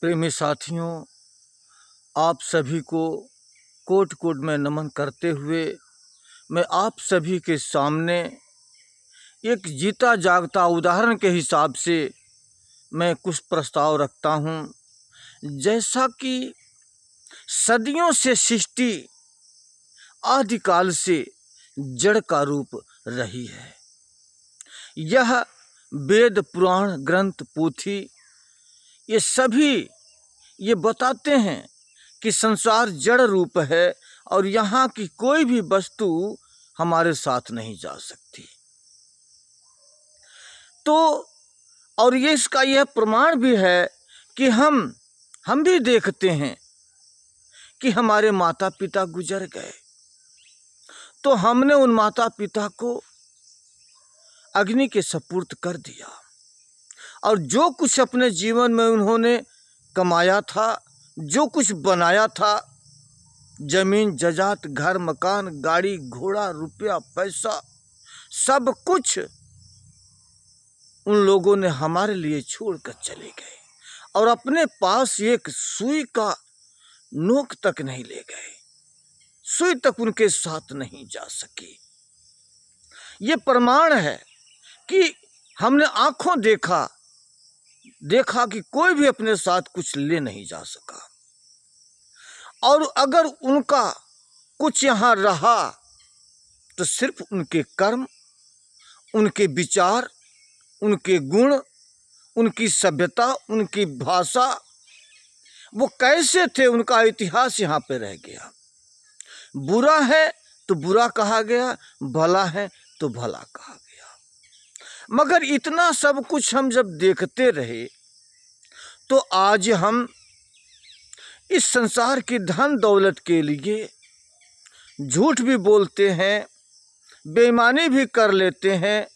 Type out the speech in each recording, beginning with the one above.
प्रेमी साथियों, आप सभी को कोटि कोटि में नमन करते हुए मैं आप सभी के सामने एक जीता जागता उदाहरण के हिसाब से मैं कुछ प्रस्ताव रखता हूँ। जैसा कि सदियों से सृष्टि आदिकाल से जड़ का रूप रही है। यह वेद पुराण ग्रंथ पोथी ये सभी ये बताते हैं कि संसार जड़ रूप है और यहाँ की कोई भी वस्तु हमारे साथ नहीं जा सकती। तो और ये इसका यह प्रमाण भी है कि हम भी देखते हैं कि हमारे माता पिता गुजर गए तो हमने उन माता पिता को अग्नि के सपुर्द कर दिया और जो कुछ अपने जीवन में उन्होंने कमाया था, जो कुछ बनाया था, जमीन जजात, घर मकान, गाड़ी घोड़ा, रुपया पैसा, सब कुछ उन लोगों ने हमारे लिए छोड़कर चले गए और अपने पास एक सुई का नोक तक नहीं ले गए। सुई तक उनके साथ नहीं जा सकी। ये प्रमाण है कि हमने आंखों देखा कि कोई भी अपने साथ कुछ ले नहीं जा सका और अगर उनका कुछ यहाँ रहा तो सिर्फ उनके कर्म, उनके विचार, उनके गुण, उनकी सभ्यता, उनकी भाषा, वो कैसे थे उनका इतिहास यहाँ पे रह गया। बुरा है तो बुरा कहा गया, भला है तो भला कहा गया। मगर इतना सब कुछ हम जब देखते रहे तो आज हम इस संसार की धन दौलत के लिए झूठ भी बोलते हैं, बेईमानी भी कर लेते हैं,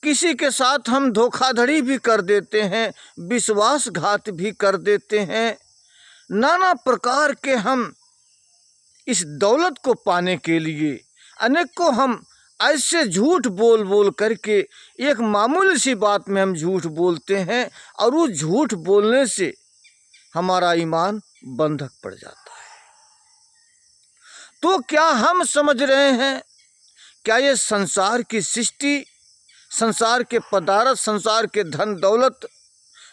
किसी के साथ हम धोखाधड़ी भी कर देते हैं, विश्वासघात भी कर देते हैं। नाना प्रकार के हम इस दौलत को पाने के लिए अनेकों हम ऐसे झूठ बोल बोल करके एक मामूली सी बात में हम झूठ बोलते हैं और उस झूठ बोलने से हमारा ईमान बंधक पड़ जाता है। तो क्या हम समझ रहे हैं, क्या ये संसार की सृष्टि, संसार के पदार्थ, संसार के धन दौलत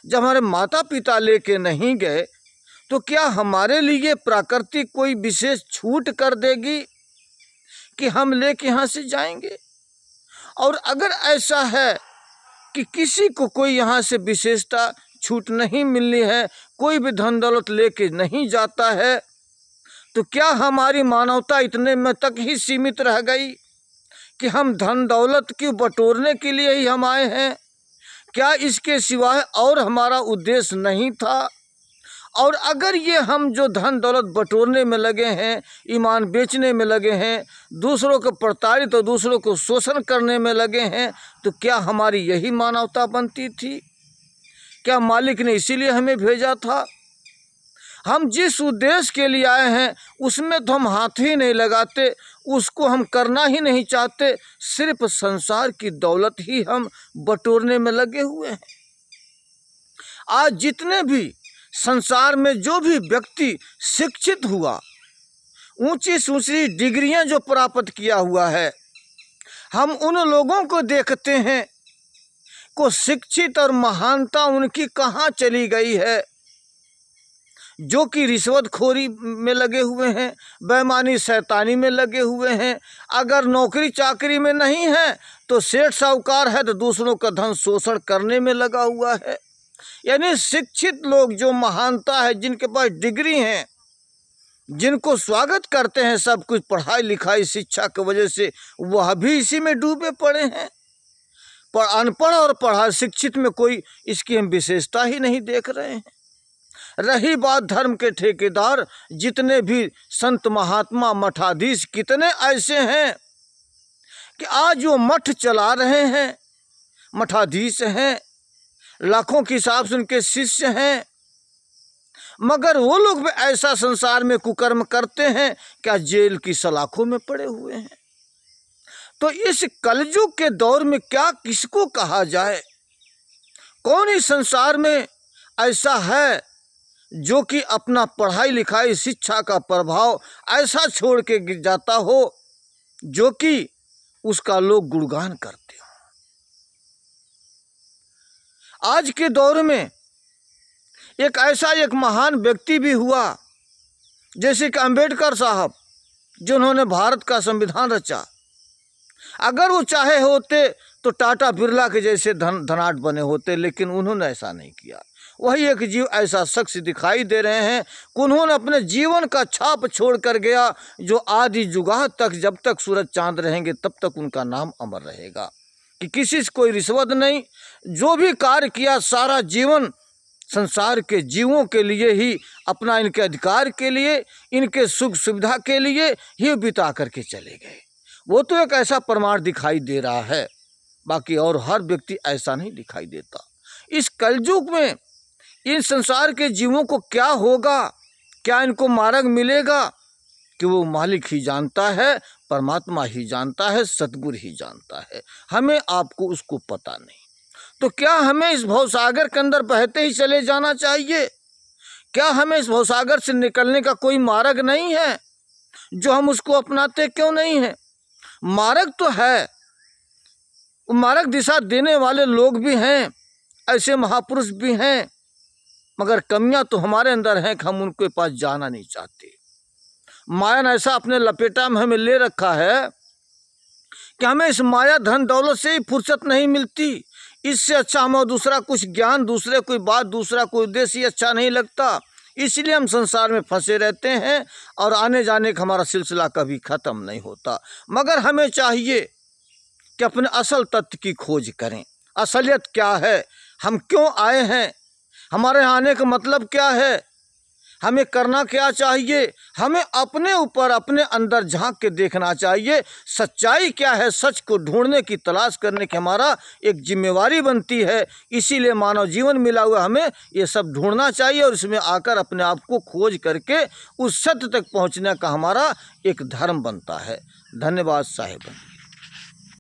जब हमारे माता पिता लेके नहीं गए तो क्या हमारे लिए प्रकृति कोई विशेष छूट कर देगी कि हम लेके यहाँ से जाएंगे? और अगर ऐसा है कि किसी को कोई यहाँ से विशेषता छूट नहीं मिलनी है, कोई भी धन दौलत लेके नहीं जाता है, तो क्या हमारी मानवता इतने में तक ही सीमित रह गई कि हम धन दौलत की बटोरने के लिए ही हम आए हैं? क्या इसके सिवाय और हमारा उद्देश्य नहीं था? और अगर ये हम जो धन दौलत बटोरने में लगे हैं, ईमान बेचने में लगे हैं, दूसरों को प्रताड़ित और दूसरों को शोषण करने में लगे हैं, तो क्या हमारी यही मानवता बनती थी? क्या मालिक ने इसीलिए हमें भेजा था? हम जिस उद्देश्य के लिए आए हैं उसमें तो हम हाथ ही नहीं लगाते, उसको हम करना ही नहीं चाहते, सिर्फ संसार की दौलत ही हम बटोरने में लगे हुए हैं। आज जितने भी संसार में जो भी व्यक्ति शिक्षित हुआ, ऊंची से ऊंची डिग्रियां जो प्राप्त किया हुआ है, हम उन लोगों को देखते हैं को शिक्षित और महानता उनकी कहाँ चली गई है, जो कि रिश्वतखोरी में लगे हुए हैं, बेईमानी शैतानी में लगे हुए हैं। अगर नौकरी चाकरी में नहीं है तो सेठ साहूकार है तो दूसरों का धन शोषण करने में लगा हुआ है। यानी शिक्षित लोग जो महानता है, जिनके पास डिग्री हैं, जिनको स्वागत करते हैं सब कुछ पढ़ाई लिखाई शिक्षा की वजह से, वह भी इसी में डूबे पड़े हैं। पर अनपढ़ और पढ़ा शिक्षित में कोई इसकी हम विशेषता ही नहीं देख रहे हैं। रही बात धर्म के ठेकेदार, जितने भी संत महात्मा मठाधीश कितने ऐसे हैं कि आज वो मठ चला रहे हैं, मठाधीश हैं, लाखों के हिसाब से उनके शिष्य हैं, मगर वो लोग भी ऐसा संसार में कुकर्म करते हैं क्या जेल की सलाखों में पड़े हुए हैं। तो इस कलयुग के दौर में क्या किसको कहा जाए? कौन इस संसार में ऐसा है जो कि अपना पढ़ाई लिखाई शिक्षा का प्रभाव ऐसा छोड़ के गिर जाता हो जो कि उसका लोग गुणगान करते हो। आज के दौर में एक ऐसा एक महान व्यक्ति भी हुआ जैसे कि अंबेडकर साहब, जिन्होंने भारत का संविधान रचा। अगर वो चाहे होते तो टाटा बिरला के जैसे धनाढ्य बने होते, लेकिन उन्होंने ऐसा नहीं किया। वही एक जीव ऐसा शख्स दिखाई दे रहे हैं कि उन्होंने अपने जीवन का छाप छोड़ कर गया, जो आदि जुगाह तक, जब तक सूरज चांद रहेंगे तब तक उनका नाम अमर रहेगा। कि किसी से कोई रिश्वत नहीं, जो भी कार्य किया सारा जीवन संसार के जीवों के लिए ही, अपना इनके अधिकार के लिए, इनके सुख सुविधा के लिए ही बिता करके चले गए। वो तो एक ऐसा प्रमाण दिखाई दे रहा है, बाकी और हर व्यक्ति ऐसा नहीं दिखाई देता। इस कलयुग में इन संसार के जीवों को क्या होगा, क्या इनको मार्ग मिलेगा, कि वो मालिक ही जानता है, परमात्मा ही जानता है, सतगुरु ही जानता है। हमें आपको उसको पता नहीं। तो क्या हमें इस भवसागर के अंदर बहते ही चले जाना चाहिए? क्या हमें इस भवसागर से निकलने का कोई मार्ग नहीं है जो हम उसको अपनाते क्यों नहीं हैं? मार्ग तो है, मार्ग दिशा देने वाले लोग भी हैं, ऐसे महापुरुष भी हैं, मगर कमियां तो हमारे अंदर हैं कि हम उनके पास जाना नहीं चाहते। माया ने ऐसा अपने लपेटा में हमें ले रखा है कि हमें इस माया धन दौलत से ही फुर्सत नहीं मिलती। इससे अच्छा हमें दूसरा कुछ ज्ञान, दूसरे कोई बात, दूसरा कोई उद्देश्य अच्छा नहीं लगता। इसलिए हम संसार में फंसे रहते हैं और आने जाने का हमारा सिलसिला कभी ख़त्म नहीं होता। मगर हमें चाहिए कि अपने असल तत्व की खोज करें। असलियत क्या है, हम क्यों आए हैं, हमारे आने का मतलब क्या है, हमें करना क्या चाहिए। हमें अपने ऊपर, अपने अंदर झांक के देखना चाहिए। सच्चाई क्या है, सच को ढूंढने की तलाश करने की हमारा एक जिम्मेवारी बनती है। इसीलिए मानव जीवन मिला हुआ हमें ये सब ढूंढना चाहिए और इसमें आकर अपने आप को खोज करके उस सत्य तक पहुंचने का हमारा एक धर्म बनता है। धन्यवाद साहिब।